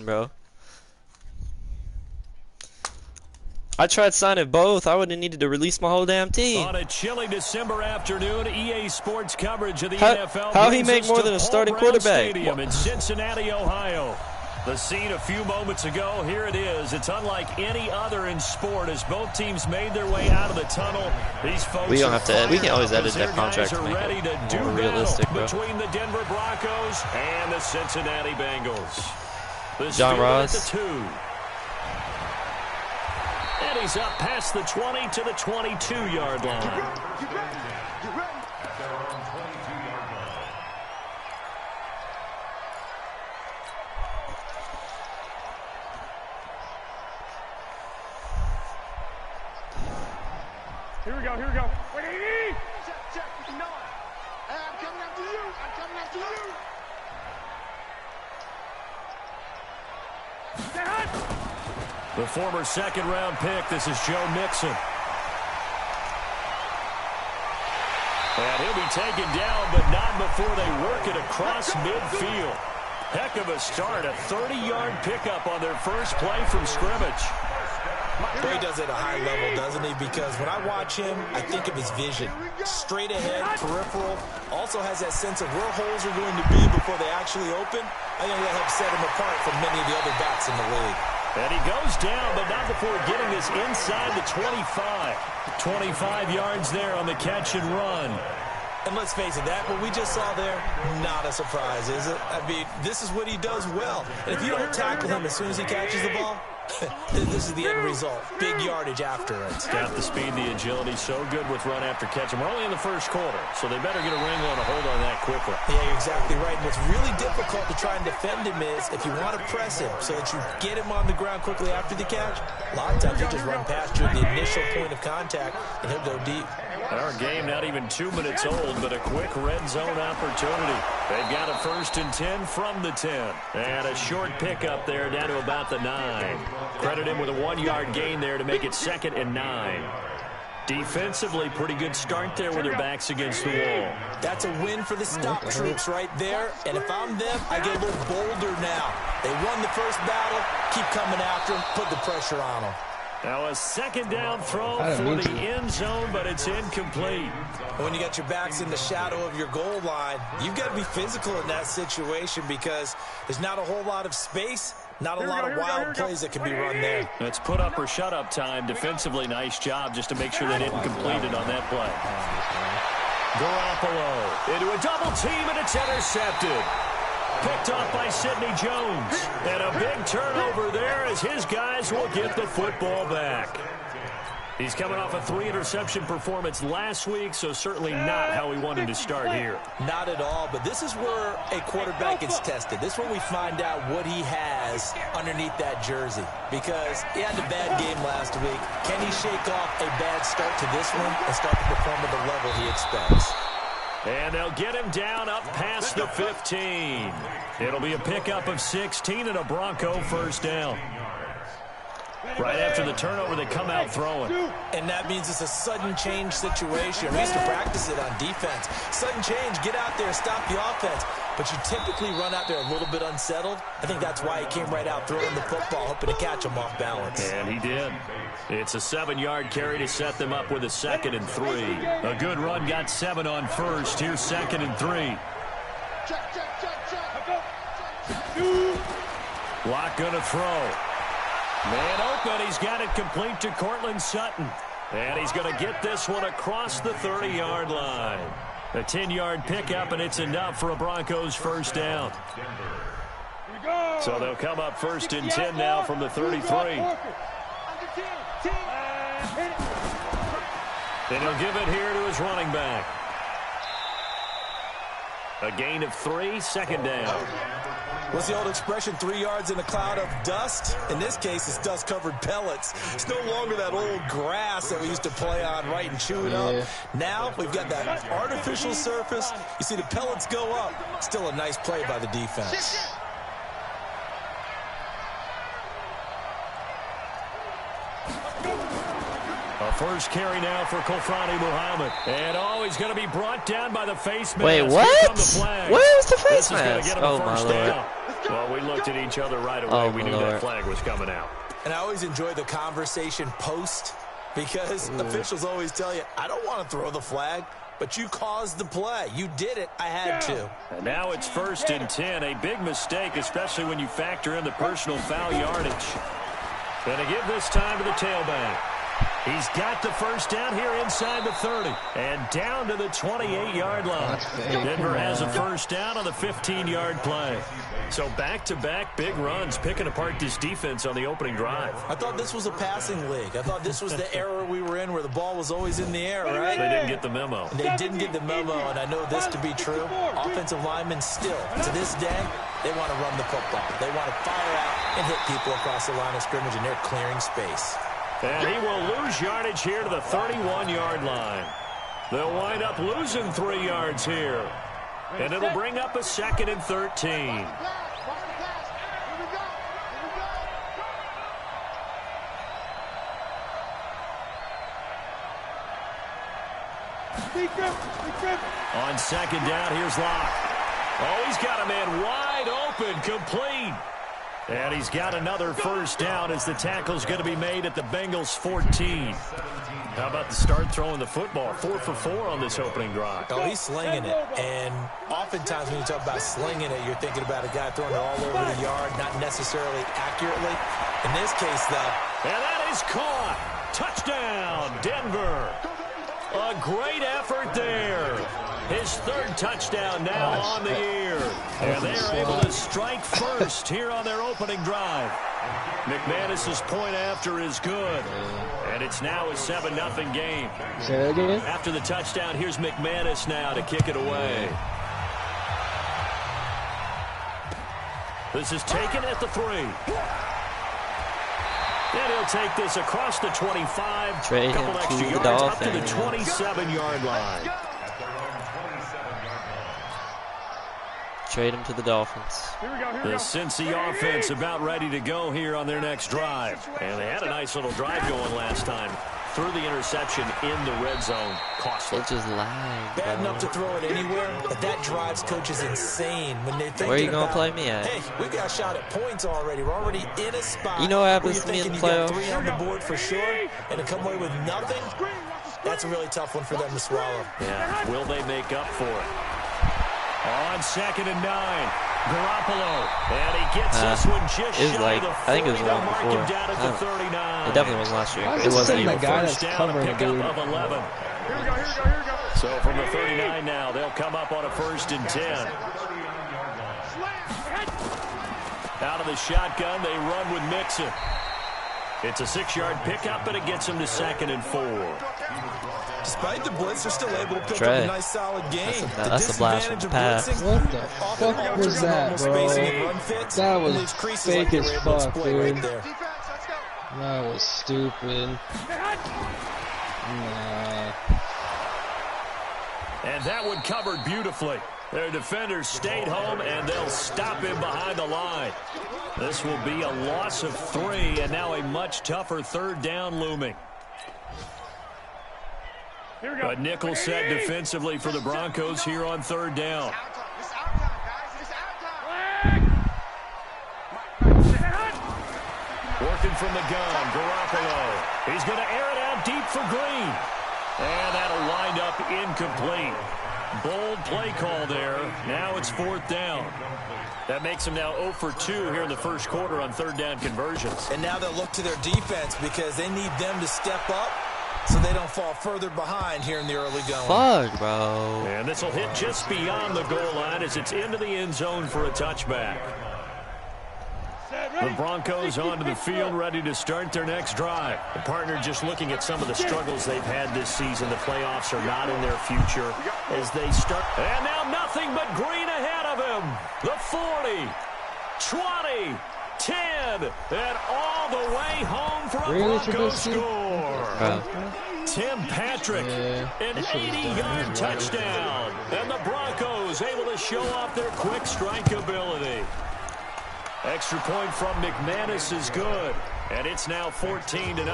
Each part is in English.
bro. I tried signing both. I would have needed to release my whole damn team. On a chilly December afternoon, EA Sports coverage of the NFL. How he make more than a starting quarterback? Stadium in Cincinnati, Ohio. The scene a few moments ago, here it is. It's unlike any other in sport as both teams made their way out of the tunnel. These folks we don't have to. We can always edit that contract to make ready it to more realistic, bro. Between the Denver Broncos and the Cincinnati Bengals. The John Ross. At the 2. And he's up past the 20 to the 22-yard line. Here we go, here we go. Wait, check, you know it. I'm coming after you, Stay hot. The former second-round pick, this is Joe Mixon. And he'll be taken down, but not before they work it across midfield. Heck of a start, a 30-yard pickup on their first play from scrimmage. He does it at a high level, doesn't he? Because when I watch him, I think of his vision. Straight ahead, peripheral. Also has that sense of where holes are going to be before they actually open. I think that helps set him apart from many of the other backs in the league. And he goes down, but not before getting this inside the 25. 25 yards there on the catch and run. And let's face it, that what we just saw there, not a surprise, is it? I mean, this is what he does well. And if you don't tackle him as soon as he catches the ball, this is the end result. Big yardage after it. Got the speed, the agility, so good with run after catch. And we're only in the first quarter, so they better get a wrangle and a hold on that quickly. Yeah, you're exactly right. And what's really difficult to try and defend him is if you want to press him so that you get him on the ground quickly after the catch, a lot of times he'll just run past you at the initial point of contact, and he'll go deep. Our game not even 2 minutes old, but a quick red zone opportunity. They've got a 1st and 10 from the 10. And a short pickup there down to about the 9. Credit him with a 1-yard gain there to make it 2nd and 9. Defensively, pretty good start there with their backs against the wall. That's a win for the stop troops right there. And if I'm them, I get a little bolder now. They won the first battle. Keep coming after them. Put the pressure on them. Now a 2nd down throw for the end zone, but it's incomplete. When you got your backs in the shadow of your goal line, you've got to be physical in that situation because there's not a whole lot of space, not a lot of wild plays that can be run there. It's put up or shut up time. Defensively, nice job just to make sure they didn't complete it on that play. Garoppolo into a double team, and it's intercepted. Picked off by Sidney Jones. And a big turnover there as his guys will get the football back. He's coming off a 3-interception performance last week, so certainly not how we wanted to start here. Not at all, but this is where a quarterback gets tested. This is where we find out what he has underneath that jersey. Because he had a bad game last week. Can he shake off a bad start to this one and start to perform at the level he expects? And they'll get him down up past the 15. It'll be a pickup of 16 and a Bronco 1st down. Right after the turnover, they come out throwing. And that means it's a sudden change situation. We used to practice it on defense. Sudden change, get out there, stop the offense. But you typically run out there a little bit unsettled. I think that's why he came right out throwing the football, hoping to catch him off balance. And he did. It's a 7-yard carry to set them up with a 2nd and 3. A good run got 7 on 1st. Here's 2nd and 3. Lock gonna throw. Man open, he's got it complete to Cortland Sutton. And he's going to get this one across the 30-yard line. A 10-yard pickup, and it's enough for a Broncos 1st down. So they'll come up 1st and 10 now from the 33. Then he'll give it here to his running back. A gain of 3, 2nd down. What's the old expression, 3 yards in a cloud of dust? In this case, it's dust-covered pellets. It's no longer that old grass that we used to play on, right, and chew it up. Now we've got that artificial surface. You see the pellets go up. Still a nice play by the defense. A 1st carry now for Kofrani Muhammad. And he's going to be brought down by the face mask. Wait, what? Where's the face mask? Oh, my Lord. Well, we looked at each other right away. We knew that flag was coming out. And I always enjoy the conversation post because officials always tell you, I don't want to throw the flag, but you caused the play. You did it. I had to. And now it's 1st and 10. A big mistake, especially when you factor in the personal foul yardage. Going to give this time to the tailback. He's got the first down here inside the 30 and down to the 28-yard line. Denver has a first down on the 15-yard play. So back-to-back big runs, picking apart this defense on the opening drive. I thought this was a passing league. I thought this was the era we were in where the ball was always in the air, right? They didn't get the memo. And they didn't get the memo, and I know this to be true. Offensive linemen still, to this day, they want to run the football. They want to fire out and hit people across the line of scrimmage, and they're clearing space. And he will lose yardage here to the 31-yard line. They'll wind up losing 3 yards here. And it'll bring up a 2nd and 13. On 2nd down, here's Locke. Oh, he's got a man wide open, complete. And he's got another first down as the tackle's going to be made at the Bengals' 14. How about the start throwing the football? 4 for 4 on this opening drive. Oh, he's slinging it. And oftentimes when you talk about slinging it, you're thinking about a guy throwing it all over the yard, not necessarily accurately. In this case, though. And that is caught. Touchdown, Denver. A great effort there. His 3rd touchdown now on the year. And they are able to strike first here on their opening drive. McManus's point after is good. And it's now a 7-0 game. Say that again? After the touchdown, here's McManus now to kick it away. This is taken at the 3. And he'll take this across the 25. Trade him couple extra to the yards Dolphins. up to the 27-yard line. Trade him to the Dolphins. The Cincy offense about ready to go here on their next drive. And they had a nice little drive going last time. Threw the interception in the red zone. Costly. It just lagged. Bad enough to throw it anywhere, but that drives coaches insane when they're thinking Where are you going to about, play me at? hey, we got shot at points already. We're already in a spot. You know what happens to to me in the you got playoffs? 3 on the board for sure, and to come away with nothing, that's a really tough one for them to swallow. Yeah, will they make up for it? On 2nd and 9, Garoppolo, and he gets this one just it was shy like, of the 40. I think it was the one Mark before. him down at the 39. It definitely wasn't last year. Why is It this wasn't thing even. the guy First that's down, a covering, pickup dude? of 11. So from the 39 now, they'll come up on a 1st and 10. Out of the shotgun, they run with Mixon. It's a 6-yard pickup, but it gets them to 2nd and 4. Despite the blitz, they're still able to pick up a nice, solid game. That's a blast from the past. What the fuck was that, bro? That was fake as fuck, dude. That was stupid. Nah. And that one covered beautifully. Their defenders stayed home, and they'll stop him behind the line. This will be a loss of 3, and now a much tougher 3rd down looming. A nickel set defensively for the Broncos here on 3rd down. Working from the gun, Garoppolo. He's going to air it out deep for Green. And that'll wind up incomplete. Bold play call there. Now it's 4th down. That makes them now 0 for 2 here in the first quarter on 3rd down conversions. And now they'll look to their defense because they need them to step up so they don't fall further behind here in the early going. Fuck, bro. And this will hit just beyond the goal line as it's into the end zone for a touchback. The Broncos onto the field, ready to start their next drive. The partner just looking at some of the struggles they've had this season. The playoffs are not in their future as they start. And now nothing but Green ahead of him. The 40, 20, 10, and all the way home for a Broncos score. Tim Patrick, an 80-yard touchdown. And the Broncos able to show off their quick strike ability. Extra point from McManus is good. And it's now 14-0.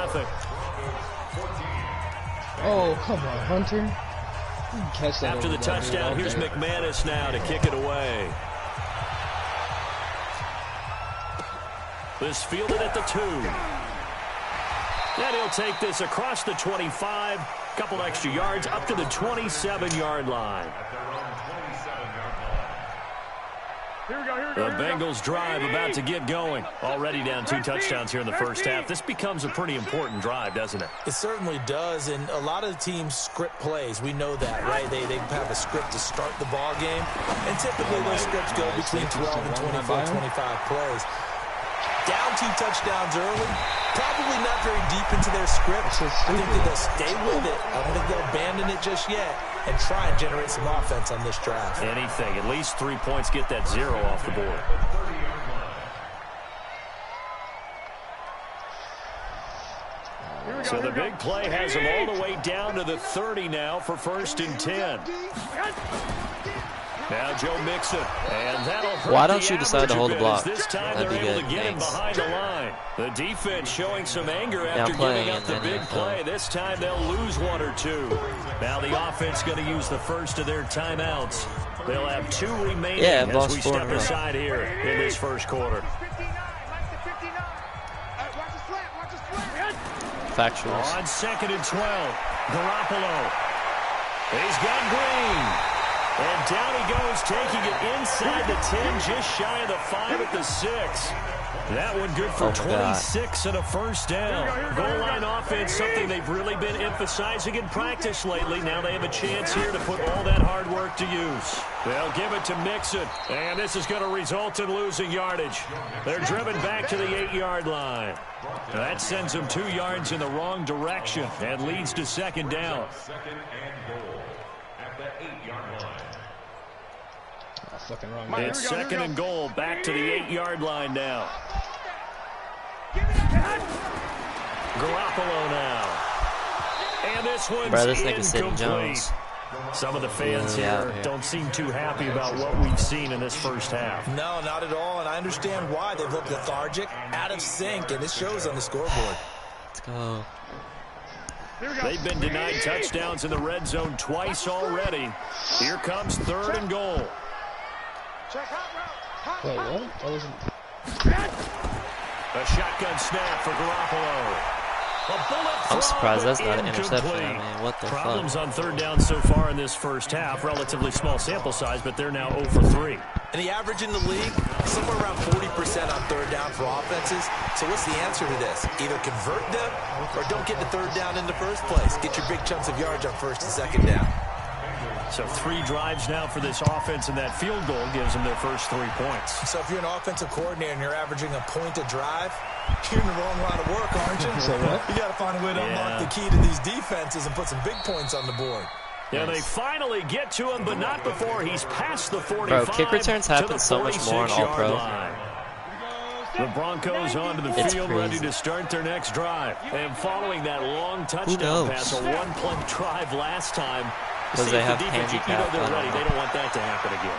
Oh, come on, Hunter. You can catch that. After the touchdown, here's McManus now to kick it away. This fielded at the 2. And he'll take this across the 25, couple extra yards up to the 27-yard line. The Bengals drive about to get going. Already down 2 touchdowns here in the first half. This becomes a pretty important drive, doesn't it? It certainly does, and a lot of the teams script plays. We know that, right? They have a script to start the ball game, and typically those scripts go between 12 and 25 plays. Down 2 touchdowns early, probably not very deep into their script. I think that they'll stay with it. I don't think they'll abandon it just yet and try and generate some offense on this drive. Anything, at least 3 points, get that 0 off the board. So the big play has them all the way down to the 30 now for 1st and 10. Now Joe Mixon, and that'll hurt. Why don't you decide to hold the block? This time That'd they're be able good. to get him Thanks. behind the line. The defense showing some anger after playing giving up the in big NFL. play. This time they'll lose 1 or 2. Now the offense going to use the first of their timeouts. They'll have 2 remaining as we step aside here in this first quarter. Factuals. On 2nd and 12, Garoppolo. He's got Green. And down he goes, taking it inside the 10, just shy of the 5 at the 6. That one good for 26 and a first down. Goal line offense, something they've really been emphasizing in practice lately. Now they have a chance here to put all that hard work to use. They'll give it to Mixon, and this is going to result in losing yardage. They're driven back to the 8-yard line. That sends them 2 yards in the wrong direction and leads to 2nd down. It's 2nd and goal, back to the 8-yard line now. Garoppolo now. And this one's incomplete. Some of the fans here don't seem too happy about what we've seen in this first half. No, not at all, and I understand why. They've looked lethargic, out of sync, and it shows on the scoreboard. Let's go. They've been denied touchdowns in the red zone twice already. Here comes 3rd and goal. Wait, what? That wasn't... A shotgun snap for Garoppolo. I'm surprised that's not an interception. I mean, what the Problems fuck? on 3rd down so far in this first half. Relatively small sample size, but they're now 0 for 3. And the average in the league, somewhere around 40% on 3rd down for offenses. So what's the answer to this? Either convert them or don't get the 3rd down in the first place. Get your big chunks of yards on 1st and 2nd down. So 3 drives now for this offense, and that field goal gives them their first 3 points. So if you're an offensive coordinator and you're averaging a point a drive, you're in the wrong line of work, aren't you? You got to find a way to unlock the key to these defenses and put some big points on the board. Yeah, they finally get to him, but not before he's past the 45. Bro, kick returns happen so much more in All-Pro. The Broncos onto the field, ready to start their next drive. And following that long touchdown pass, a 1-play drive last time. Because they have handicap. They're ready. They don't want that to happen again.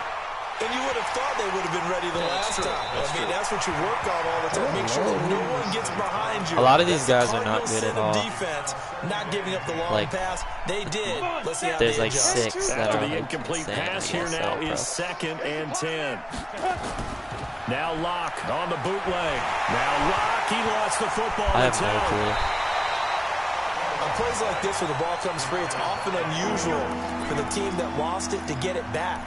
And you would have thought they would have been ready the last time. I mean, that's what you work on all the time. Make sure that no one gets behind you. A lot of these guys are not good at all. Defense, not giving up the long pass. They did. Let's see how there's they like adjust. 6 that After are the incomplete pass here now is 2nd and 10. Now Locke on the bootleg. Now Locke, he lost the football. I have no clue. On plays like this where the ball comes free, it's often unusual for the team that lost it to get it back.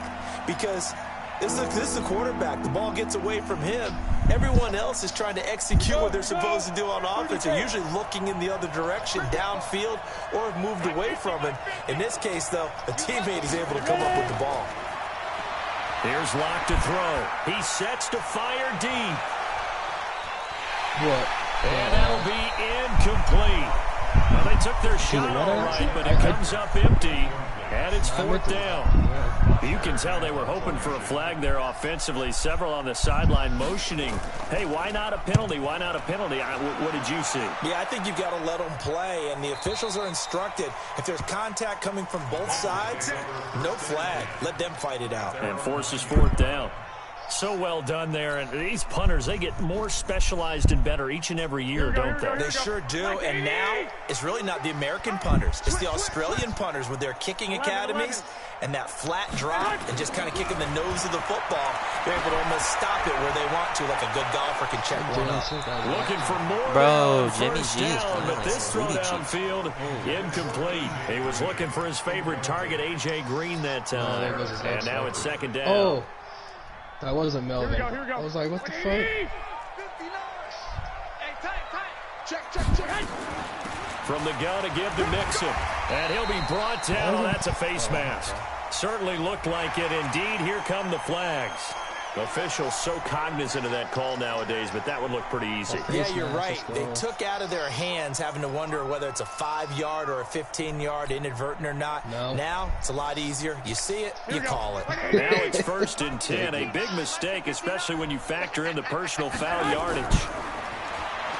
Because this is the quarterback. The ball gets away from him. Everyone else is trying to execute what they're supposed to do on offense. They're usually looking in the other direction, downfield, or have moved away from him. In this case, though, a teammate is able to come up with the ball. Here's Locke to throw. He sets to fire deep. What? And that'll be incomplete. Well, they took their shot all right, but it comes up empty, and it's 4th down. You can tell they were hoping for a flag there offensively. Several on the sideline motioning, hey, why not a penalty? Why not a penalty? What did you see? Yeah, I think you've got to let them play, and the officials are instructed. If there's contact coming from both sides, no flag. Let them fight it out. And forces 4th down. So well done there. And these punters, they get more specialized and better each and every year, don't they? They sure do. And now it's really not the American punters. It's the Australian punters with their kicking academies and that flat drop and just kind of kicking the nose of the football. They're able to almost stop it where they want to, like a good golfer can check one up. Looking for more. Bro, Jimmy first G is down, playing but like this throw Sweetie downfield incomplete. He was looking for his favorite target, A.J. Green, that time. And now it's second down. Oh, that wasn't Melvin. I was like, what the fuck? From the gun to give to Mixon. And he'll be brought down. Oh, that's a face mask. Certainly looked like it. Indeed, here come the flags. Officials so cognizant of that call nowadays, but that would look pretty easy. Yeah, you're right. They took out of their hands having to wonder whether it's a 5-yard or a 15-yard inadvertent or not. No. Now, it's a lot easier. You see it, you call it. Now it's 1st and 10. A big mistake, especially when you factor in the personal foul yardage.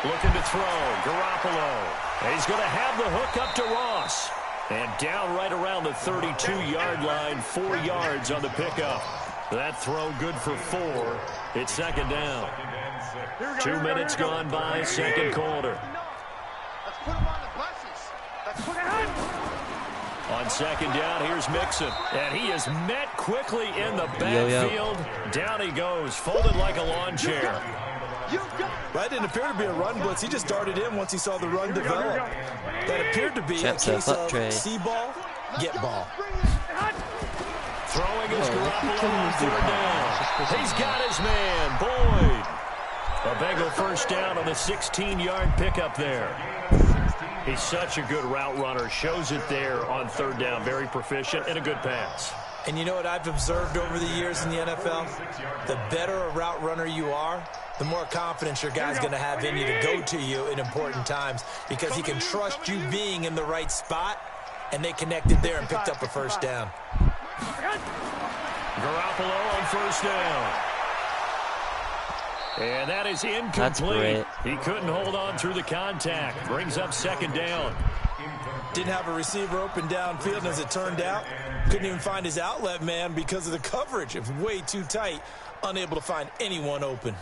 Looking to throw. Garoppolo. He's going to have the hook up to Ross. And down right around the 32-yard line, 4 yards on the pickup. That throw good for 4. It's second down. 2 minutes gone by, second quarter. On second down, here's Mixon. And he is met quickly in the backfield. Down he goes, folded like a lawn chair. That didn't appear to be a run blitz. He just darted in once he saw the run develop. That appeared to be a case of see ball, get ball. Throwing his Garoppolo on third down. He's got his man, Boyd. A Bengal first down on the 16-yard pickup there. He's such a good route runner. Shows it there on third down. Very proficient and a good pass. And you know what I've observed over the years in the NFL? The better a route runner you are, the more confidence your guy's going to have in you to go to you in important times because he can trust you being in the right spot, and they connected there and picked up a first down. Garoppolo on first down. And that is incomplete. He couldn't hold on through the contact. Brings up second down. Didn't have a receiver open downfield, and as it turned out, couldn't even find his outlet man because of the coverage. It was way too tight, unable to find anyone open.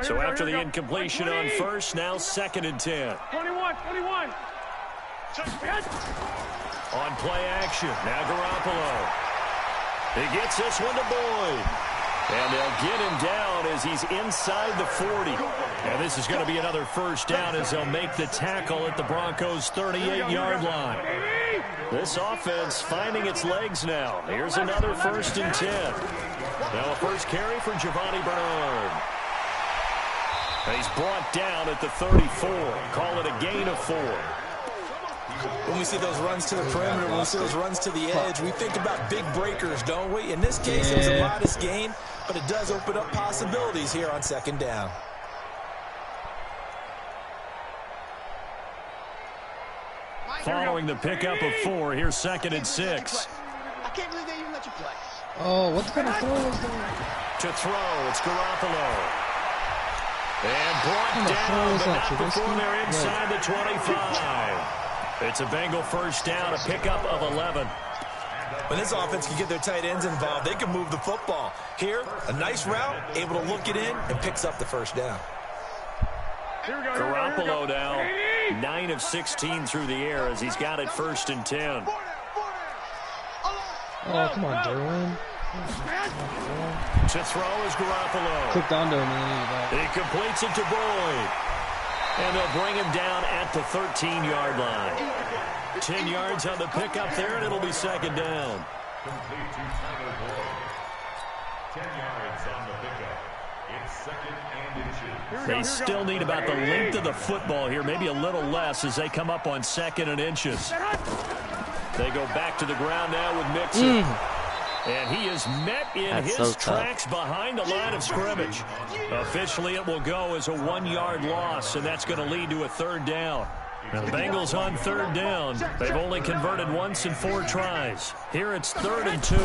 So after the incompletion on first, now 2nd and 10. 21. On play action, now Garoppolo. He gets this one to Boyd. And they'll get him down as he's inside the 40. And this is going to be another first down as they'll make the tackle at the Broncos' 38-yard line. This offense finding its legs now. Here's another 1st and 10. Now a first carry for Giovanni Bernard. He's brought down at the 34. Call it a gain of 4. When we see those runs to the perimeter, when we see those runs to the edge, we think about big breakers, don't we? In this case, it was a modest gain, but it does open up possibilities here on second down. Following the pickup of 4, here's 2nd and 6. I can't believe they even let you play. Oh, what kind of throw was that? To throw, it's Garoppolo. And brought down, but not before they're inside the 25. It's a Bengal first down, a pickup of 11. When this offense can get their tight ends involved, they can move the football. Here, a nice route, able to look it in, and picks up the first down. Garoppolo now, 9 of 16 through the air as he's got it 1st and 10. Oh, come on, Derwin. To throw is Garoppolo. Clicked onto him and then he completes it to Boyd. And they'll bring him down at the 13-yard line. 10 yards on the pickup there, and it'll be second down. Complete to Tyler Boyd. 10 yards on the pickup. It's 2nd and 2. They still need about the length of the football here, maybe a little less as they come up on 2nd and inches. They go back to the ground now with Mixon. And he is met in his tracks behind the line of scrimmage. Officially, it will go as a 1-yard loss, and that's going to lead to a third down. Now, the Bengals on third down. They've only converted once in 4 tries. Here it's 3rd and 2.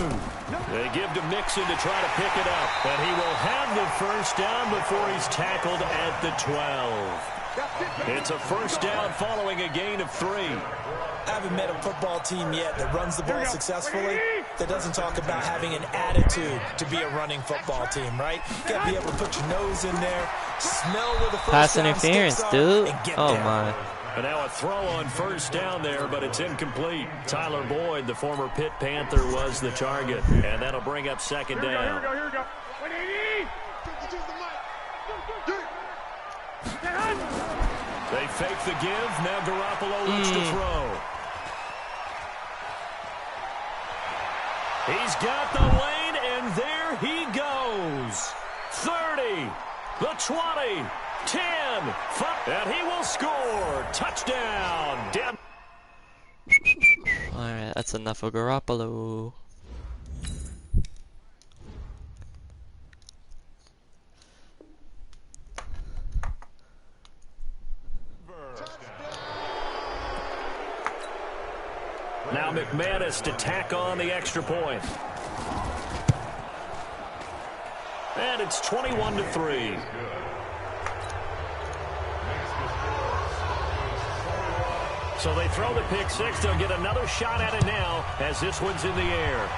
They give to Mixon to try to pick it up, and he will have the first down before he's tackled at the 12. It's a first down following a gain of 3. I haven't met a football team yet that runs the ball successfully that doesn't talk about having an attitude to be a running football team, right? You got to be able to put your nose in there, smell where the first Pass down interference, sticks dude. and get Oh, there. my. And now a throw on first down there, but it's incomplete. Tyler Boyd, the former Pitt Panther, was the target. And that'll bring up second down. Here we go. 180. They fake the give. Now Garoppolo looks to throw. He's got the lane, and there he goes. 30, the 20, 10, 5, and he will score. Touchdown. Down. All right, that's enough of Garoppolo. Now McManus to tack on the extra point. And it's 21-3. So they throw the pick six. They'll get another shot at it now as this one's in the air.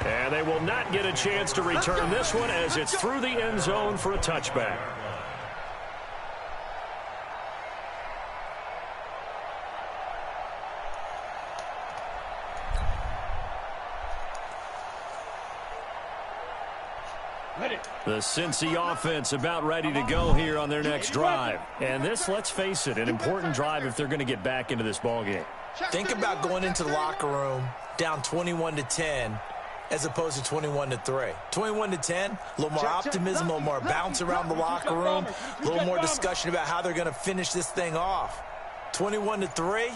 And they will not get a chance to return this one as it's through the end zone for a touchback. The Cincy offense about ready to go here on their next drive. And this, let's face it, an important drive if they're going to get back into this ballgame. Think about going into the locker room down 21-10 as opposed to 21-3. 21-10, a little more optimism, a little more bounce around the locker room, a little more discussion about how they're going to finish this thing off. 21-3, I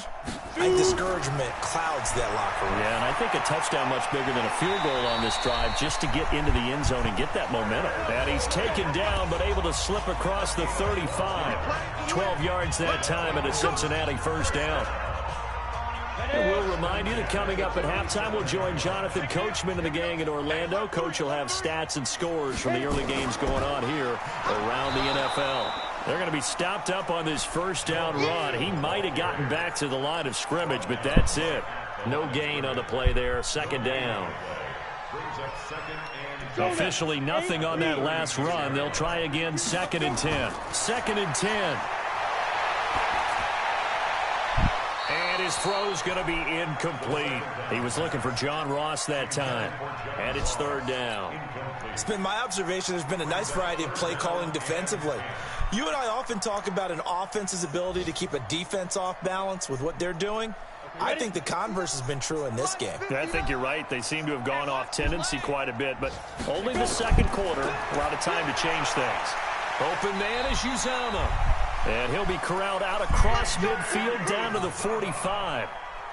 think discouragement clouds that locker room. Yeah, and I think a touchdown much bigger than a field goal on this drive just to get into the end zone and get that momentum. And he's taken down but able to slip across the 35. 12 yards that time and a Cincinnati first down. And we'll remind you that coming up at halftime, we'll join Jonathan Coachman and the gang in Orlando. Coach will have stats and scores from the early games going on here around the NFL. They're going to be stopped up on this first down run. He might have gotten back to the line of scrimmage, but that's it. No gain on the play there. Second down. Officially nothing on that last run. They'll try again. 2nd and 10. 2nd and 10. And his throw's going to be incomplete. He was looking for John Ross that time. And it's 3rd down. It's been my observation there's been a nice variety of play calling defensively. You and I often talk about an offense's ability to keep a defense off balance with what they're doing. I think the converse has been true in this game. I think you're right. They seem to have gone off tendency quite a bit, but only the second quarter. A lot of time to change things. Open man is Uzama. And he'll be corralled out across midfield down to the 45.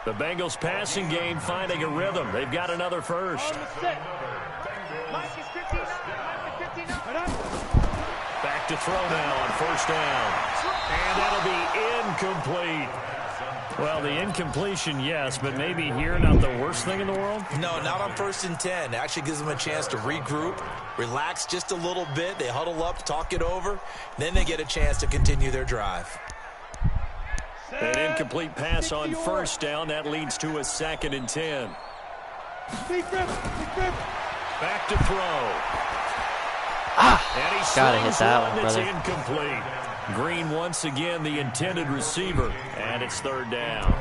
The Bengals passing game finding a rhythm. They've got another first. Back to throw now on first down. And that'll be incomplete. Well, the incompletion, yes, but maybe here not the worst thing in the world? No, not on 1st and 10. It actually gives them a chance to regroup, relax just a little bit. They huddle up, talk it over. Then they get a chance to continue their drive. An incomplete pass on first down. That leads to a 2nd and 10. Back to throw. And he Gotta hit that one, that's brother. incomplete. Green once again the intended receiver. And it's 3rd down.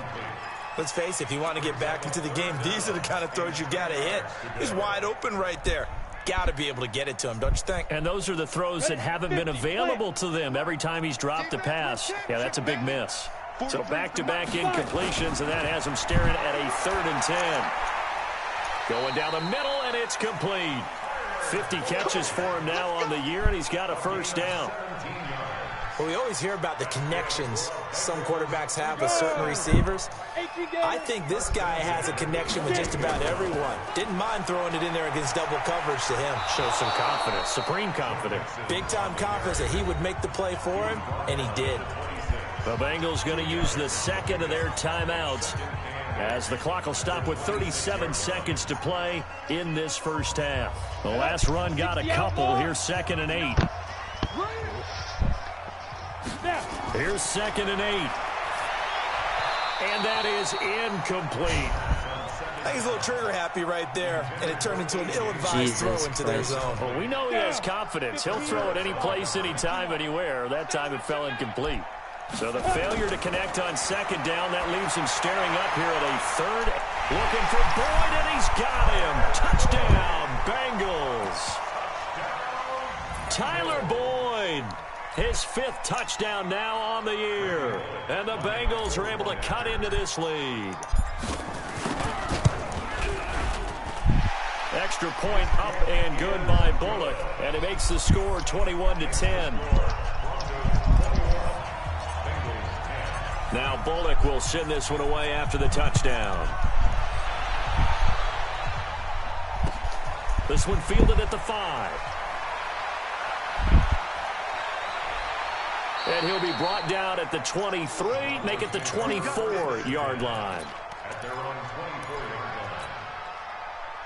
Let's face it, if you want to get back into the game, these are the kind of throws you got to hit. He's wide open right there. Got to be able to get it to him, don't you think? And those are the throws that haven't been available to them every time he's dropped a pass. Yeah, that's a big miss. So back-to-back incompletions, and that has him staring at a 3rd and 10. Going down the middle, and it's complete. 50 catches for him now on the year, and he's got a first down. Well, we always hear about the connections some quarterbacks have with certain receivers. I think this guy has a connection with just about everyone. Didn't mind throwing it in there against double coverage to him. Shows some confidence, supreme confidence. Big-time confidence that he would make the play for him, and he did. The Bengals going to use the second of their timeouts as the clock will stop with 37 seconds to play in this first half. The last run got a couple. Here's 2nd and 8. Here's 2nd and 8. And that is incomplete. I think he's a little trigger happy right there, and it turned into an ill-advised throw into their zone. Well, we know he has confidence. He'll throw it any place, anytime, anywhere. That time it fell incomplete. So the failure to connect on second down, that leaves him staring up here at a third. Looking for Boyd, and he's got him. Touchdown, Bengals. Tyler Boyd, his 5th touchdown now on the year. And the Bengals are able to cut into this lead. Extra point up and good by Bullock, and it makes the score 21-10. Now Bullock will send this one away after the touchdown. This one fielded at the 5. And he'll be brought down at the 23, make it the 24-yard line. At their own 24-yard line.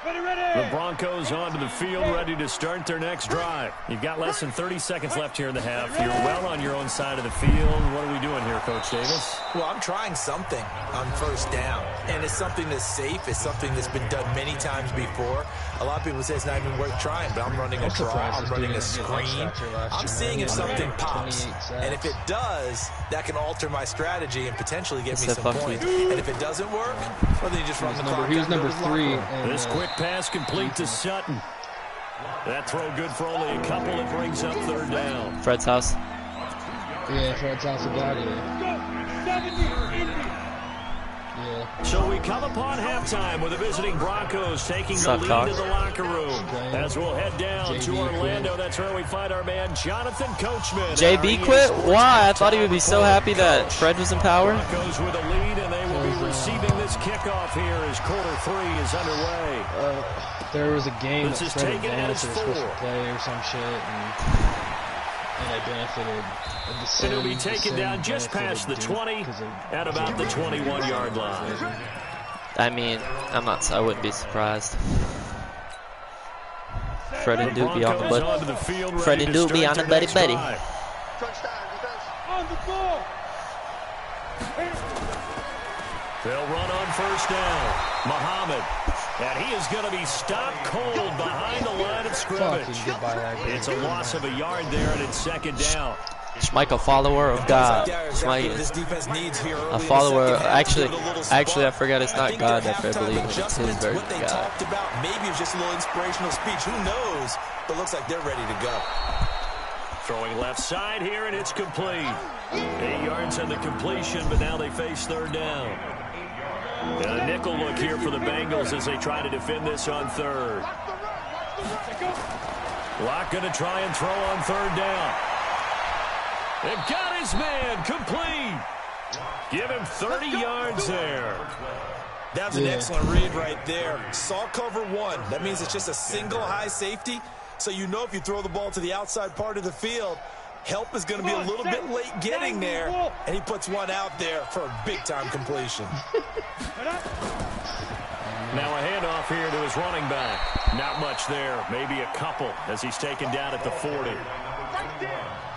The Broncos onto the field, ready to start their next drive. You've got less than 30 seconds left here in the half. You're well on your own side of the field. What are we doing here, Coach Davis? Well, I'm trying something on first down, and it's something that's safe. It's something that's been done many times before. A lot of people say it's not even worth trying, but I'm running a draw. I'm running a screen. I'm seeing if something pops, and if it does, that can alter my strategy and potentially get me some points. And if it doesn't work, well, then you just run the clock. He was number 3. This quick pass complete to Sutton. That throw good for only a couple. It brings up third down. Fred's house. Yeah, Fred's house got it. Yeah. So we come upon halftime with the visiting Broncos taking the lead to the locker room. As we'll head down to Orlando, that's where we find our man Jonathan Coachman. JB quit? Why? I thought he would be so happy that Fred was in power. Broncos with a lead, and they will be receiving this kickoff here as quarter 3 is underway. There was a game This that is Fred taken and as Dennis were supposed to 4. play or some shit, and they benefited. And it'll be taken down just past the 20 at about the 21-yard line. I mean, I wouldn't be surprised. Fred and Duke be on the buddy. Fred and Duke be on the buddy. Touchdown, defense. On the ball. They'll run on first down. Muhammad. And he is going to be stopped cold behind the line of scrimmage. It's a loss of a yard there, and it's second down. Schmeichel, follower of God. Schmeichel. A follower. Actually, I forgot it's not God that Fred believes in. It's his version of God. Maybe it's just a little inspirational speech. Who knows? But looks like they're ready to go. Throwing left side here, and it's complete. 8 yards on the completion, but now they face third down. And a nickel look here for the Bengals as they try to defend this on third. Locke going to try and throw on third down. And got his man complete. Give him 30 yards there. That's an excellent read right there. Saw cover 1. That means it's just a single high safety. So you know if you throw the ball to the outside part of the field, help is going to be a little bit late getting there. And he puts one out there for a big-time completion. Now a handoff here to his running back. Not much there. Maybe a couple as he's taken down at the 40.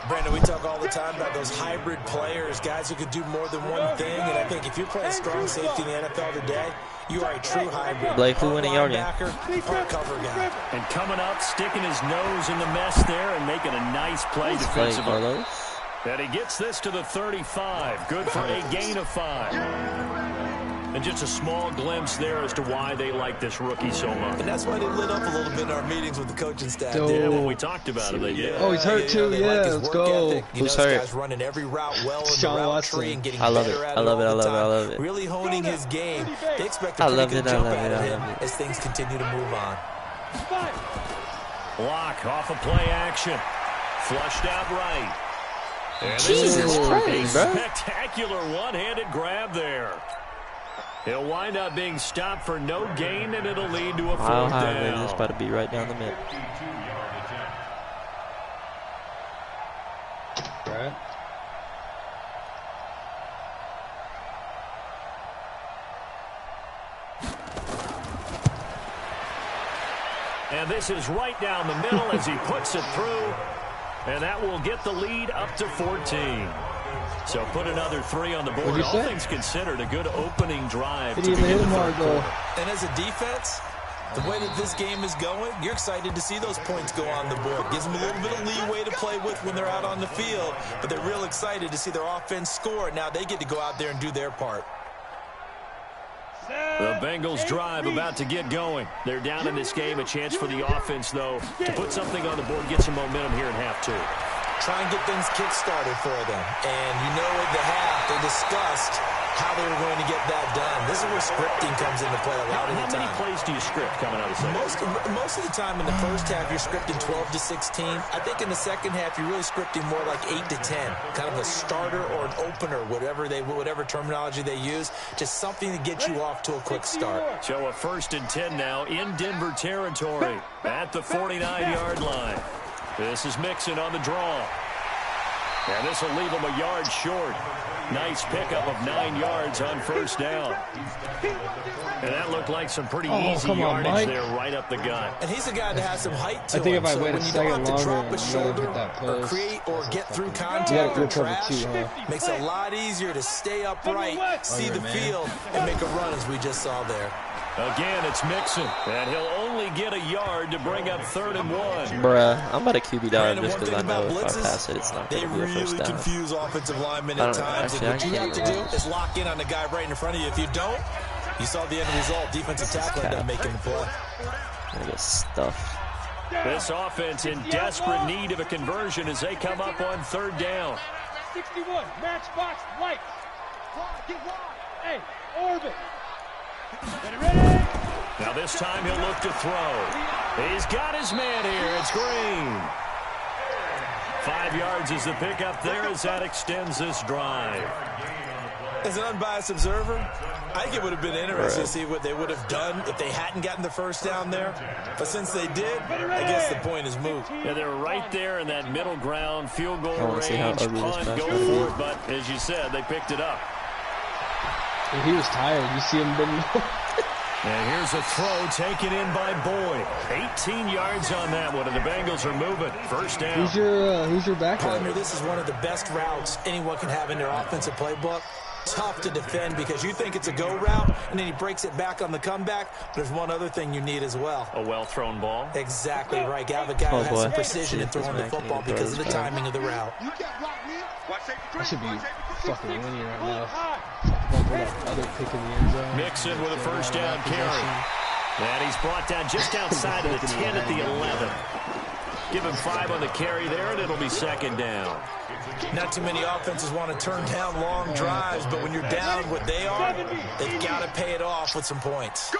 Brandon, we talk all the time about those hybrid players, guys who could do more than one thing. And I think if you're playing strong safety in the NFL today, you are a true hybrid. Blake, who winning your game? Cover guy. And coming up, sticking his nose in the mess there and making a nice play defensively. And he gets this to the 35. Good for a gain of 5. And just a small glimpse there as to why they like this rookie so much. And that's why they lit up a little bit in our meetings with the coaching staff. Yeah, when we talked about it, they did. Oh, he's hurt too. Yeah, let's go. Who's hurt? Guy's running every route well in the route tree and getting I love it. better at I love it. I all the love it. I time. love it. Really honing his game. They expect a pretty good jump out of him as things continue to move on. Block off of play action. Flushed out right. And Jesus Christ, a bro. spectacular one-handed grab there. He'll wind up being stopped for no gain, and it'll lead to a fourth down. This about to be right down the middle. Right. And this is right down the middle as he puts it through. And that will get the lead up to 14. So put another 3 on the board. All things considered, a good opening drive. Didn't even hit him hard, though. And as a defense, the way that this game is going, you're excited to see those points go on the board. Gives them a little bit of leeway to play with when they're out on the field, but they're real excited to see their offense score. Now they get to go out there and do their part. The Bengals drive about to get going. They're down in this game. A chance for the offense, though, to put something on the board, get some momentum here in half 2. Try and get things kick-started for them. And you know at the half, they discussed how they were going to get that done. This is where scripting comes into play a lot of the time. How many plays do you script coming out of the second? Most of the time in the first half, you're scripting 12 to 16. I think in the second half, you're really scripting more like 8 to 10. Kind of a starter or an opener, whatever terminology they use. Just something to get you off to a quick start. So a 1st and 10 now in Denver territory at the 49-yard line. This is Mixon on the draw. And this will leave him a yard short. Nice pickup of 9 yards on 1st down. And that looked like some pretty easy yardage there right up the gut. And he's a guy that has some height to him. I think if I wait a when you second don't have to longer, drop a shoulder or create or get through contact or trash, makes it a lot easier to stay upright, see the field, and make a run as we just saw there. Again, it's Mixon, and he'll only get a yard to bring up 3rd and 1. Bruh, I'm about to QB dive just because I know if I pass it, it's not going to be a first down. They really confuse offensive linemen at times. And what you have to do is lock in on the guy right in front of you. If you don't, you saw the end result. Defensive tackle ended up making the play. I get stuffed. This offense in desperate need of a conversion as they come up on 3rd down. 61, matchbox, lights. Hey, orbit. Now this time he'll look to throw. He's got his man here. It's Green. 5 yards is the pickup there as that extends this drive. As an unbiased observer, I think it would have been interesting to see what they would have done if they hadn't gotten the 1st down there. But since they did, I guess the point is moot. Yeah, they're right there in that middle ground, field goal range, punt, go for it. But as you said, they picked it up. And he was tired. You see him bending over. And here's a throw taken in by Boyd. 18 yards on that one, and the Bengals are moving. 1st down. Who's your backup? Partner, this is one of the best routes anyone can have in their offensive playbook. Tough to defend because you think it's a go route, and then he breaks it back on the comeback. There's one other thing you need as well. A well-thrown ball. Exactly right. You have a guy who has some precision in throwing the football because of the timing of the route. I should be fucking winning right now. Other pick in the end zone. Mixon with a 1st down carry. And he's brought down just outside of the 10 at the 11. Give him 5 on the carry there, and it'll be 2nd down. Not too many offenses want to turn down long drives, but when you're down what they are, they've got to pay it off with some points.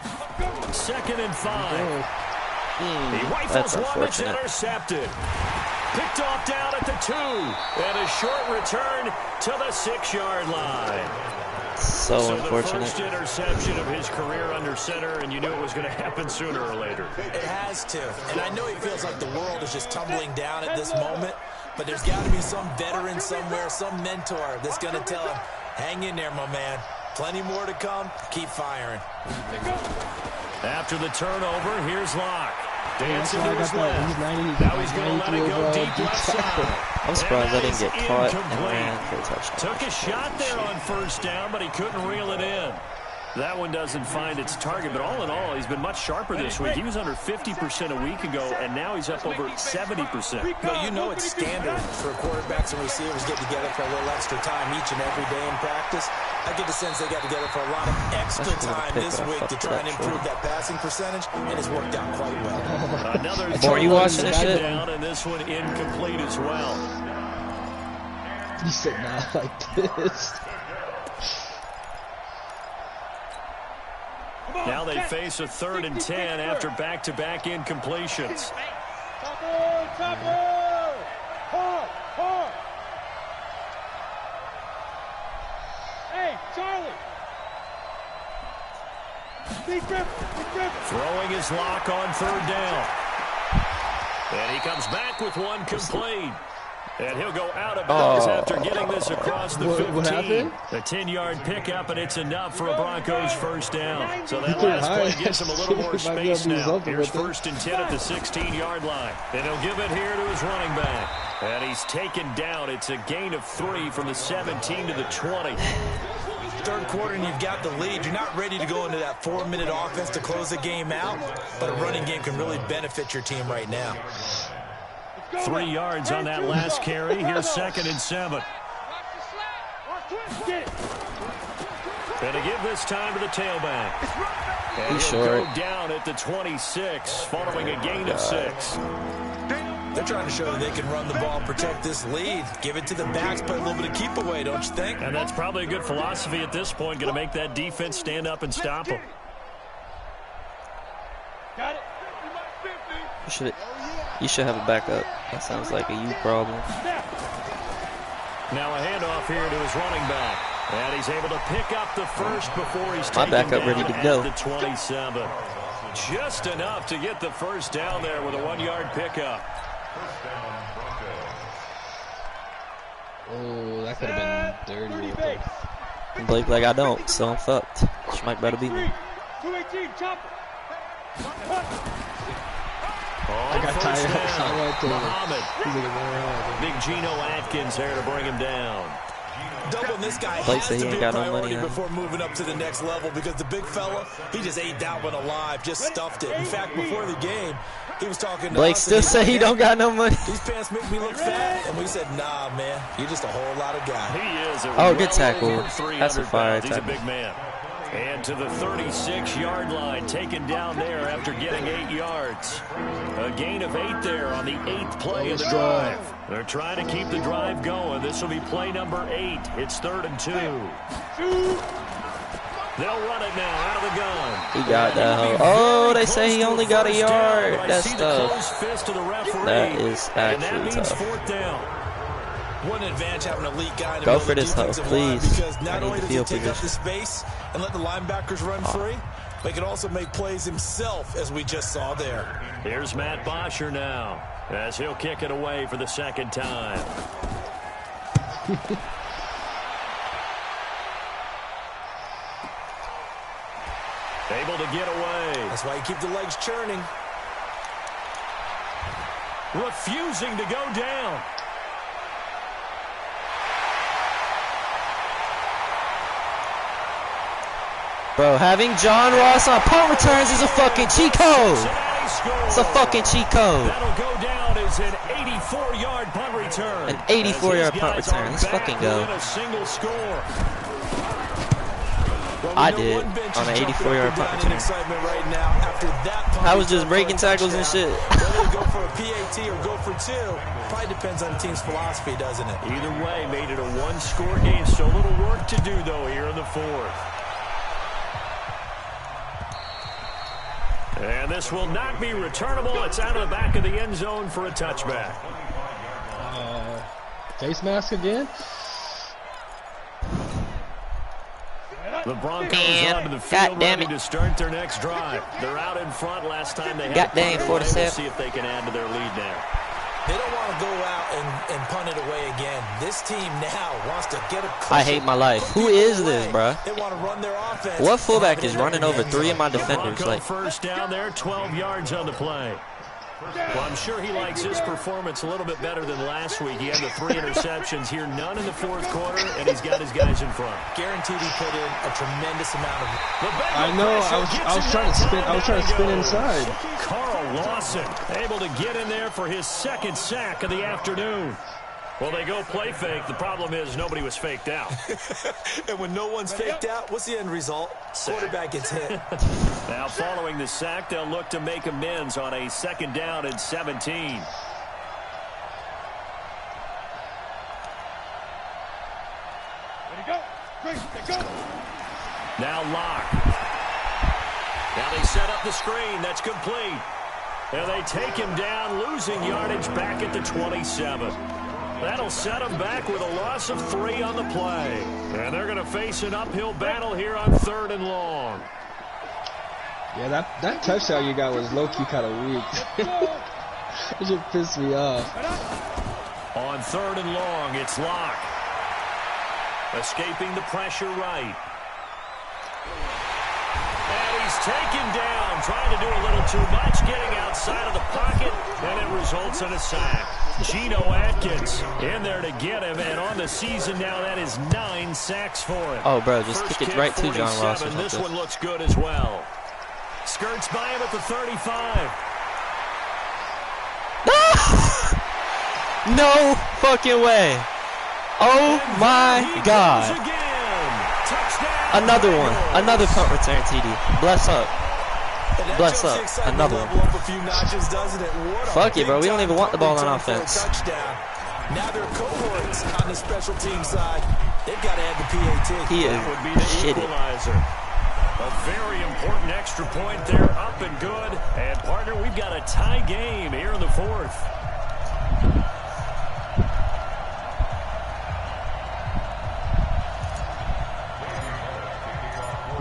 2nd and 5. He rifles one that's intercepted. Picked off down at the 2. And a short return to the 6-yard line. So unfortunate. The 1st interception of his career under center, and you knew it was going to happen sooner or later. It has to. And I know it feels like the world is just tumbling down at this moment, but there's got to be some veteran somewhere, some mentor that's going to tell him, hang in there, my man. Plenty more to come. Keep firing. After the turnover, here's Locke. Dancing to his left. Now he's going to let it go deep left side. I'm surprised I didn't get caught and ran for a touchdown. Took a shot there on 1st down, but he couldn't reel it in. That one doesn't find its target, but all in all, he's been much sharper this week. He was under 50% a week ago, and now he's up over 70%. Well, you know it's standard for quarterbacks and receivers get together for a little extra time each and every day in practice. I get the sense they got together for a lot of extra time this week to try and improve that passing percentage, and it's worked out quite well. Another Are you watching this shit? Down, and this one incomplete as well. He's sitting out like this. Now they face a 3rd and 10 after back-to-back incompletions. Hey, Charlie. Throwing his Lock on 3rd down. And he comes back with one complete. And he'll go out of bounds after getting this across the 15. What happened? A 10-yard pickup, and it's enough for a Broncos 1st down. So that last play gives him a little more space now. Here's 1st and 10 at the 16-yard line. And he'll give it here to his running back. And he's taken down. It's a gain of 3 from the 17 to the 20. Third quarter and you've got the lead. You're not ready to go into that 4-minute offense to close the game out, but a running game can really benefit your team right now. 3 yards on that last carry. Here's 2nd and 7. And to give this time to the tailback. And he'll go down at the 26 following a gain of 6. They're trying to show that they can run the ball, protect this lead. Give it to the backs, play a little bit of keep away, don't you think? And that's probably a good philosophy at this point. Going to make that defense stand up and stop them. Got it. You should have a backup. That sounds like a you problem. Now a handoff here to his running back. And he's able to pick up the first before he's my taken backup down ready to go. at the 27. Just enough to get the first down there with a 1-yard pickup. Oh, that could have been dirty. Blake like I don't, so I'm fucked. Schmike better beat me. 218, chop. I got tired. Muhammad. Big Geno Atkins there to bring him down. Doubling this guy Blake has said to he be ain't a got no priority money, before moving up to the next level because the big fella, he just ate that one alive, just stuffed it. In fact, before the game, he was talking to Blake us still say he don't got no money. These pants make me look fat. And we said, nah, man, you're just a whole lot of guy. He is a good tackle. That's a fire He's a tackle. big man. And to the 36-yard line, taken down there after getting 8 yards. A gain of 8 there on the 8th play of the drive. They're trying to keep the drive going. This will be play number 8. It's 3rd and 2. They'll run it now out of the gun. He got that hoe. Oh, they say he only got a yard. That's tough. That is actually tough. 4th down. What an advantage having an elite guy to Go for this hoe, please. Because I not need only the does he field take up the position. space and let the linebackers run free, but he can also make plays himself, as we just saw there. Here's Matt Bosher now, as he'll kick it away for the 2nd time. Able to get away. That's why you keep the legs churning. Refusing to go down. Bro, having John Ross on punt returns is a fucking cheat code. It's a fucking cheat code. That'll go down as an 84-yard punt return. An 84-yard punt return. Let's fucking go. A single score. I did on an 84-yard punt return. I was just breaking tackles and shit. Whether you go for a PAT or go for 2, probably depends on the team's philosophy, doesn't it? Either way, made it a 1-score game. So little work to do, though, here in the 4th. And this will not be returnable. It's out of the back of the end zone for a touchback. Face mask again? The Broncos onto the field ready to start their next drive. They're out in front. Last time they had Goddamn, 47. We'll see if they can add to their lead now. They don't want to go out and punt it away again. This team now wants to get a cushion. I hate my life. Who is this, bruh? They want to run their offense. What fullback is running over 3 of my defenders? Bronco Like, first down there, 12 yards on the play. Well, I'm sure he likes his performance a little bit better than last week. He had the 3 interceptions here, none in the 4th quarter, and he's got his guys in front. Guaranteed he put in a tremendous amount of. I know. I was trying to spin. I was trying to spin inside. Carl Lawson able to get in there for his 2nd sack of the afternoon. Well, they go play fake. The problem is nobody was faked out. And when no one's faked out, what's the end result? Quarterback gets hit. Now, following the sack, they'll look to make amends on a 2nd down and 17. Ready to go. Great, go. Now Locke. Now they set up the screen. That's complete. And they take him down, losing yardage back at the 27. That'll set them back with a loss of 3 on the play. And they're going to face an uphill battle here on 3rd and long. Yeah, that touchdown you got was low-key kind of weak. It just pissed me off. On 3rd and long, it's Locke. Escaping the pressure right. And he's taken down, trying to do a little too much, getting outside of the pocket, and it results results in a sack. Geno Atkins in there to get him, and on the season now, that is 9 sacks for him. Oh, bro, just kick it right to John Ross. This one looks good as well. Skirts by him at the 35. No fucking way. Oh my God. Another one. Another punt return TD. Bless up. Bless up. Another one. Fuck it, bro. We don't even want the ball on offense. Now they're cohorts on the special team side. They've got to add the PAT. He is shitty. A very important extra point there, up and good. And, partner, we've got a tie game here in the 4th.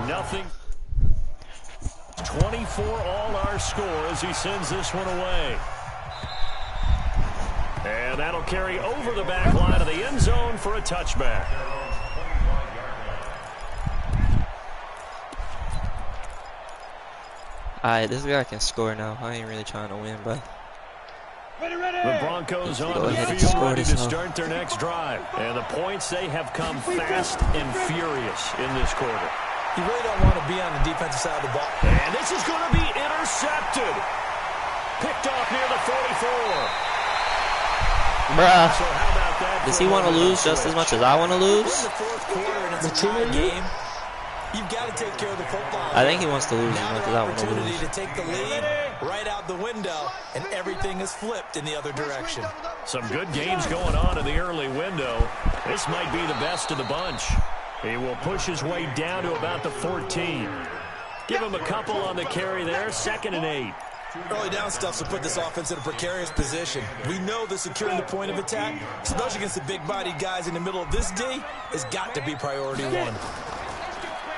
Nothing. 24 all our score as he sends this one away. And that'll carry over the back line of the end zone for a touchback. Alright, this guy can score now. I ain't really trying to win, but the Broncos on the field ready to start their next drive. And the points, they have come fast and furious in this quarter. You really don't want to be on the defensive side of the ball. And this is going to be intercepted. Picked off near the 44. bruh. So how about that? Does he want to lose just as much as I want to lose? In the 4th quarter and it's a tie game. You've got to take care of the football. I think he wants to lose as much as I want to opportunity lose. to take the lead right out the window, and everything is flipped in the other direction. Some good games going on in the early window. This might be the best of the bunch. He will push his way down to about the 14. Give him a couple on the carry there. 2nd and 8. Early down stuff will put this offense in a precarious position. We know that securing the point of attack, especially against the big-bodied guys in the middle of this D, has got to be priority one.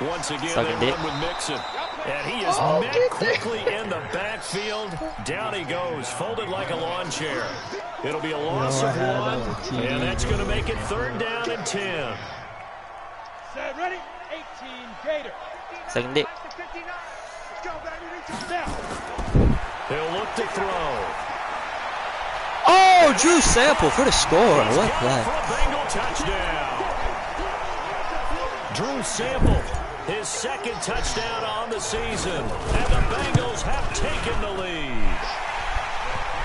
Once again, they run with Mixon. And he is met quickly in the backfield. Down he goes, folded like a lawn chair. It'll be a loss of 1, and that's going to make it 3rd down and 10. Ready? 18 Gator. 2nd dip. He'll look to throw. Oh, Drew Sample for the score. What play? For a Bengal touchdown. Drew Sample, his 2nd touchdown on the season. And the Bengals have taken the lead.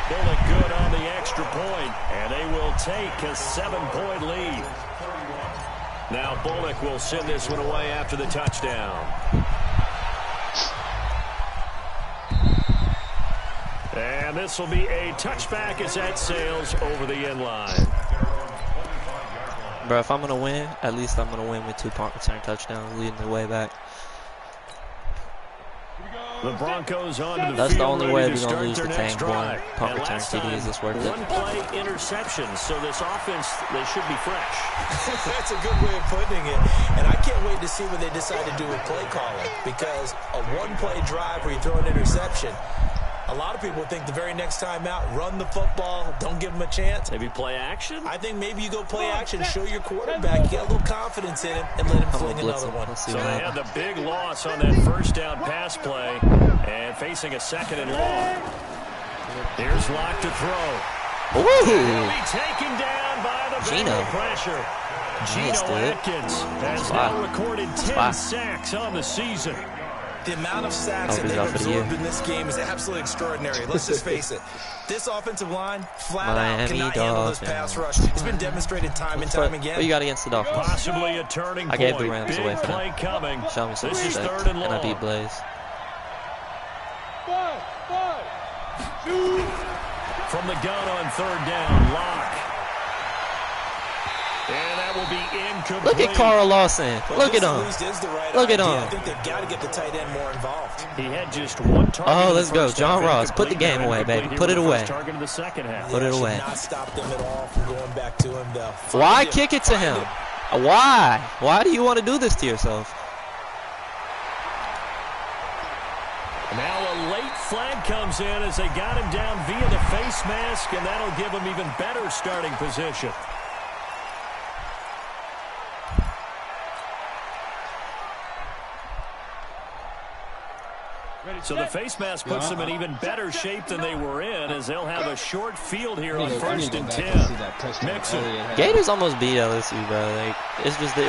Bullock good on the extra point, and they will take a 7-point lead. Now Bullock will send this one away after the touchdown. And this will be a touchback as that sails over the end line. Bro, if I'm going to win, at least I'm going to win with 2 punt return touchdowns leading the way back. The Broncos on to the That's the field, only way ready we're to going to start lose the their next tank. 1 drive. punt And return last TD. time, Is this worth it? 1-play interceptions, so this offense, they should be fresh. That's a good way of putting it. And I can't wait to see what they decide to do with play calling, because a 1-play drive where you throw an interception, a lot of people think the very next time out, run the football, don't give them a chance. Maybe play action? I think maybe you go play action, show your quarterback, you got a little confidence in him, and let him fling another one. So they had the big loss on that 1st down pass play, and facing a 2nd and long. Here's Locke to throw. Ooh. He'll be taken down by the Bengal pressure. Nice, Geno Atkins has now recorded 10 sacks on the season. The amount of sacks that they've absorbed in this game is absolutely extraordinary. Let's just face it. This offensive line, flat out, cannot handle this pass rush. It's been demonstrated time and time again. What you got against the Dolphins? Possibly a turning point. I gave the Rams away for play that. coming. Show me some This is respect, 3rd and long. and I beat Blaze. 2. From the gun on 3rd down, Locke. And that will be incomplete. Look at Carl Lawson. Look at him. Look at him. I think they've got to get the tight end more involved. He had just 1 target. Oh, let's go. John Ross, put the game away, baby. Put it away. Target in the 2nd half. Put it away. Not stop them at all from going back to him, though. Why kick it to him? Why? Why do you want to do this to yourself? Now a late flag comes in as they got him down via the face mask, and that'll give him even better starting position. So the face mask puts them in even better shape than they were in, as they'll have a short field here on 1st and 10. Mixon. Gators almost beat LSU, bro. Like, it's just that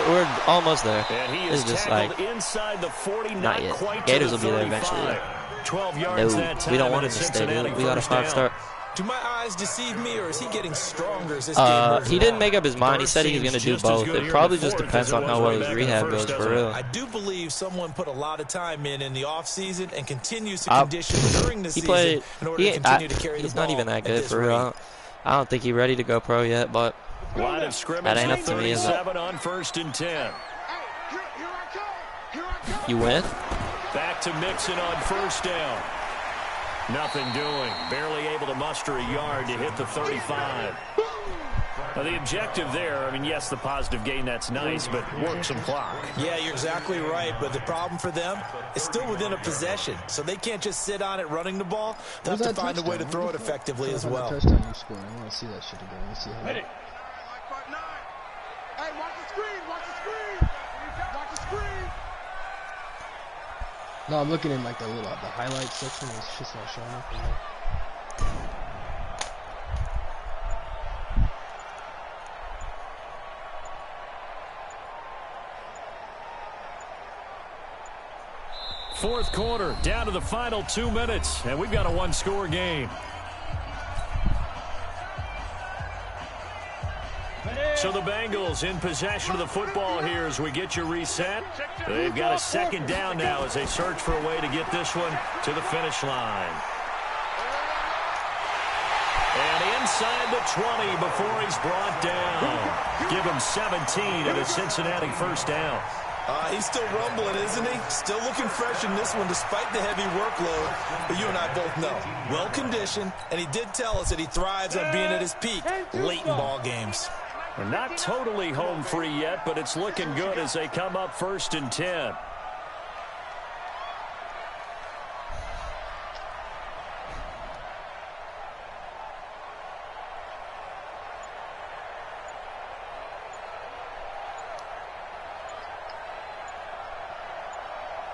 we're almost there. And he is it's just tackled like inside the 40, not yet. Quite Gators to will the be there eventually. 12 yards No, that time. we don't want him to stay. We got a 5-star. Do my eyes deceive me, or is he getting stronger as this game moves he didn't along? make up his mind. He said he was going to do both. It probably just depends on how well his rehab goes, for real. I do believe someone put a lot of time in the offseason and continues to condition during the season in order to continue to carry the ball. He's not even that good, for real. I don't think he's ready to go pro yet, but line of scrimmage, that ain't up to me, is it? On 1st and 10. You win? Back to Mixon on 1st down. Nothing doing. Barely able to muster a yard to hit the 35. Now, the objective there, I mean, yes, the positive gain, that's nice, but work some clock. Yeah, you're exactly right, but the problem for them is still within a possession, so they can't just sit on it running the ball. They'll have to find a way to throw it effectively as well. Touchdown you scored. I want to see that shit again. Let's see how. Hey, watch the screen! Watch the screen! Watch the screen! No, I'm looking in like the highlights section. It's just not showing up. Fourth quarter, down to the final 2 minutes, and we've got a one-score game. So the Bengals in possession of the football here as we get you reset. They've got a 2nd down now as they search for a way to get this one to the finish line. And inside the 20 before he's brought down. Give him 17 and a Cincinnati 1st down. He's still rumbling, isn't he? Still looking fresh in this one despite the heavy workload. But you and I both know, well-conditioned, and he did tell us that he thrives on being at his peak late in ball games. We're not totally home free yet, but it's looking good as they come up 1st and 10.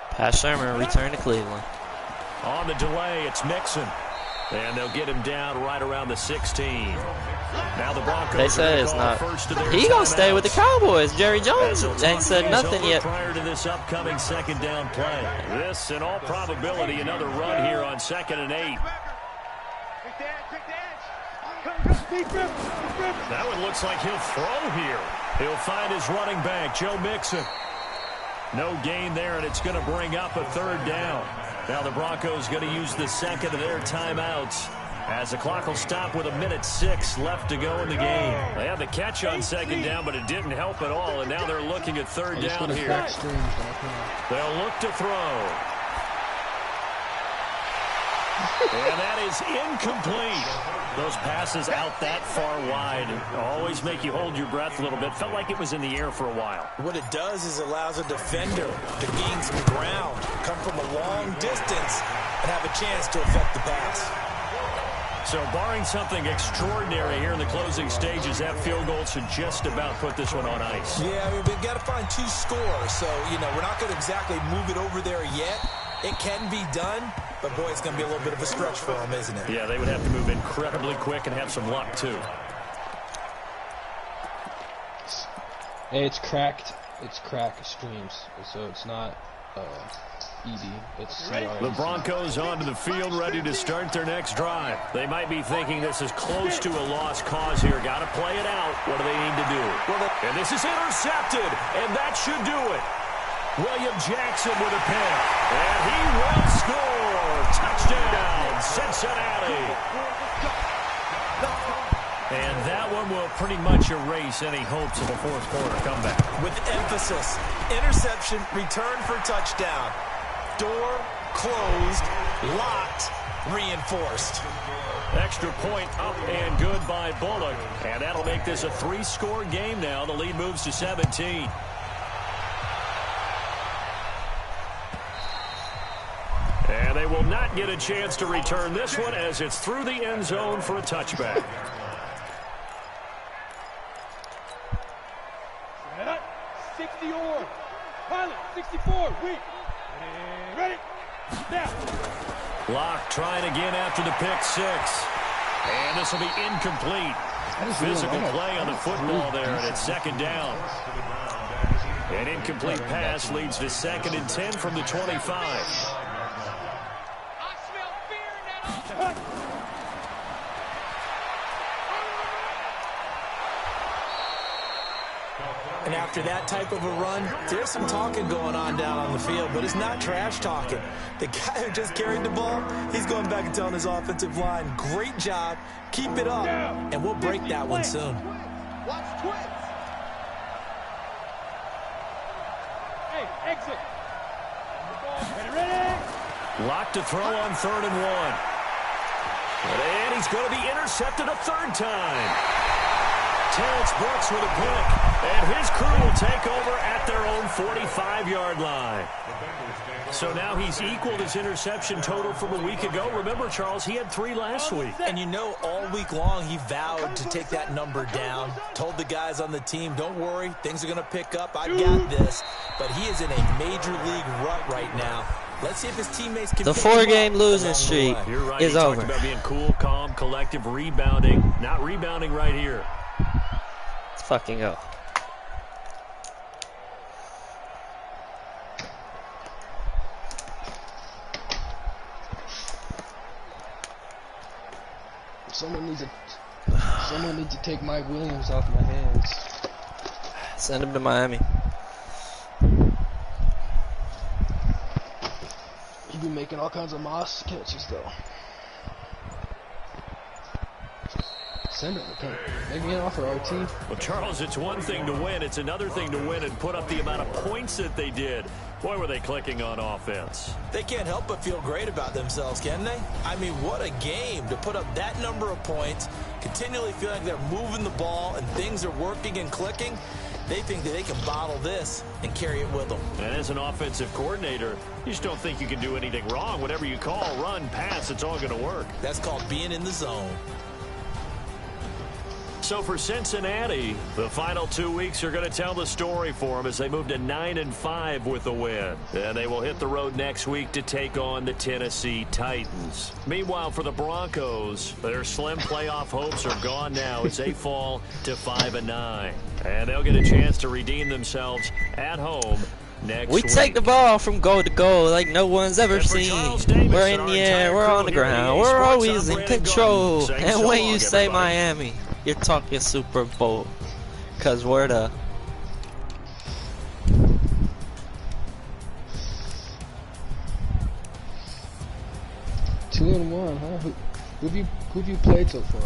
Pat Shermer return to Cleveland. On the delay, it's Mixon. And they'll get him down right around the 16. Now the Broncos. They say it's not. He gonna stay with the Cowboys. Jerry Jones ain't said nothing yet. Prior to this upcoming 2nd down play. This, in all probability, another run here on 2nd and 8. That one looks like he'll throw here. He'll find his running back, Joe Mixon. No gain there, and it's going to bring up a 3rd down. Now the Broncos going to use the 2nd of their timeouts as the clock will stop with 1:06 left to go in the game. They had the catch on 2nd down, but it didn't help at all, and now they're looking at 3rd down here. They'll look to throw. And that is incomplete. Those passes out that far wide always make you hold your breath a little bit. Felt like it was in the air for a while. What it does is allows a defender to gain some ground, come from a long distance, and have a chance to affect the pass. So barring something extraordinary here in the closing stages, that field goal should just about put this one on ice. Yeah, I mean, we've got to find 2 scores, so, you know, we're not going to exactly move it over there yet. It can be done, but, boy, it's going to be a little bit of a stretch for them, isn't it? Yeah, they would have to move incredibly quick and have some luck, too. Hey, it's cracked. It's cracked streams, so it's not ED. It's the Broncos onto the field, ready to start their next drive. They might be thinking this is close to a lost cause here. Got to play it out. What do they need to do? And this is intercepted, and that should do it. William Jackson with a pick, and he will score. Touchdown, Cincinnati. And that one will pretty much erase any hopes of a 4th quarter comeback. With emphasis, interception, return for touchdown. Door closed, locked, reinforced. Extra point up and good by Bullock. And that'll make this a 3-score game now. The lead moves to 17. And they will not get a chance to return this one as it's through the end zone for a touchback. 60 or pilot 64 weak. Ready? Locke trying again after the pick six. And this will be incomplete. Physical play on the football there, and it's second down. An incomplete pass leads to 2nd and 10 from the 25. And after that type of a run, there's some talking going on down on the field, but it's not trash talking. The guy who just carried the ball, he's going back and telling his offensive line, great job, keep it up, and we'll break that one soon. Watch twins. Hey, exit. Ready. Locke to throw on 3rd and 1. And he's going to be intercepted a 3rd time. Terrence Brooks with a pick, and his crew will take over at their own 45-yard line. So now he's equaled his interception total from a week ago. Remember, Charles, he had 3 last week. And you know, all week long he vowed to take that number down. Told the guys on the team, don't worry, things are going to pick up. I got this. But he is in a major league rut right now. Let's see if his teammates can. The 4-game losing streak is over. Talked about being cool, calm, collective, rebounding. Not rebounding right here. Let's fucking go. Someone needs to take Mike Williams off my hands. Send him to Miami. He's been making all kinds of moss catches though. Send him. Okay. Make me an offer, RT. Well, Charles, it's one thing to win. It's another thing to win and put up the amount of points that they did. Boy, were they clicking on offense. They can't help but feel great about themselves, can they? I mean, what a game to put up that number of points, continually feel like they're moving the ball and things are working and clicking. They think that they can bottle this and carry it with them. And as an offensive coordinator, you just don't think you can do anything wrong. Whatever you call, run, pass, it's all going to work. That's called being in the zone. So for Cincinnati, the final 2 weeks are going to tell the story for them as they move to 9-5 with a win. And they will hit the road next week to take on the Tennessee Titans. Meanwhile, for the Broncos, their slim playoff hopes are gone now as they fall to 5-9. And they'll get a chance to redeem themselves at home next week. We take the ball from goal to goal like no one's ever seen. We're in the air, we're on the ground, we're always in control. And when you say Miami, you're talking Super Bowl, cause we're the 2-1, huh? Who've you played so far?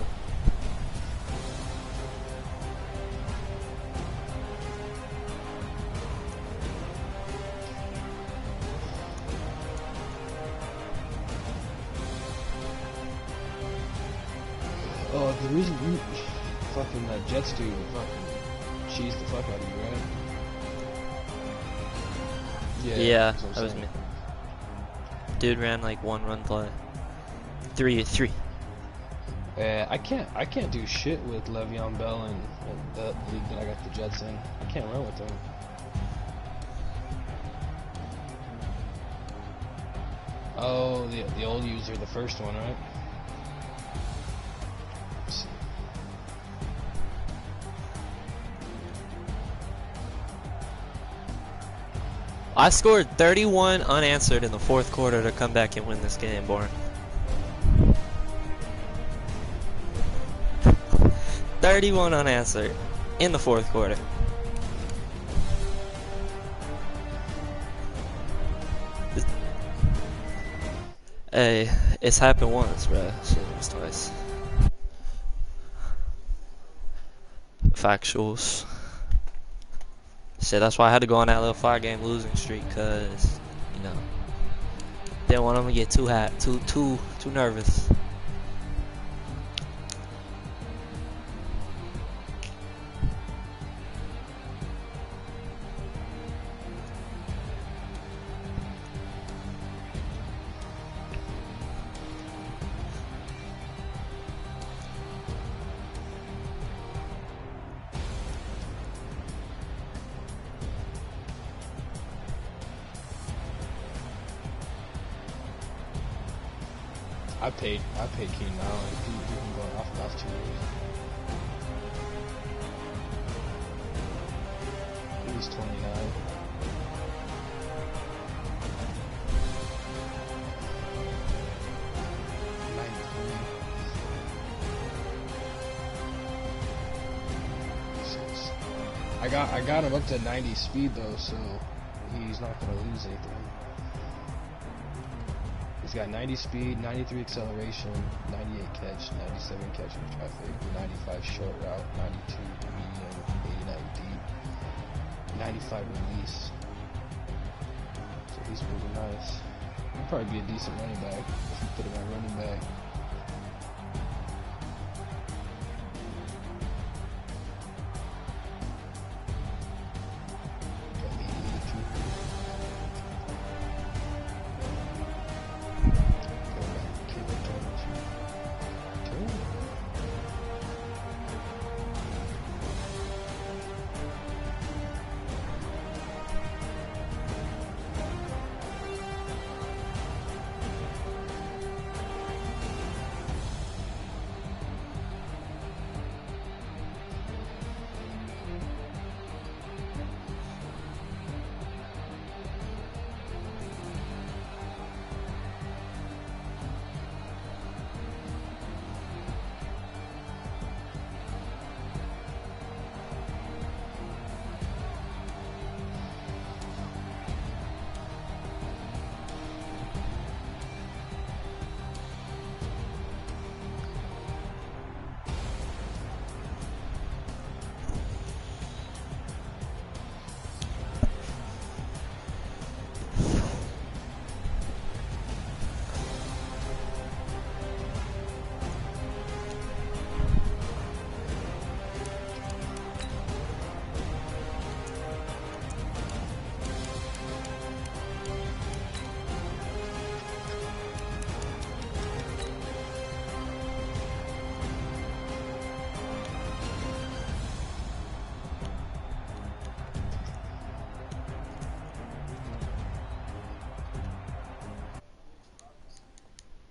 Oh, the reason you fucking Jets dude fucking cheese the fuck out of you, right? Yeah, that was me. Dude ran like one run play. 3-3. I can't do shit with Le'Veon Bell and the league that I got the Jets in. I can't run with them. Oh, the old user, the first one, right? I scored 31 unanswered in the fourth quarter to come back and win this game, Born. 31 unanswered in the fourth quarter. Hey, it's happened once, bruh. Shit, it was twice. Factuals. Shit, that's why I had to go on that little 5-game losing streak, cause you know, didn't want them to get too hot, too nervous. I paid Keenan Allen. He can go off the last 2 years. He's 29. I got him up to 90 speed though, so he's not gonna lose anything. He's got 90 speed, 93 acceleration, 98 catch, 97 catch in traffic, 95 short route, 92 medium, 89 deep, 95 release. So he's pretty nice. He'll probably be a decent running back if you put him at running back.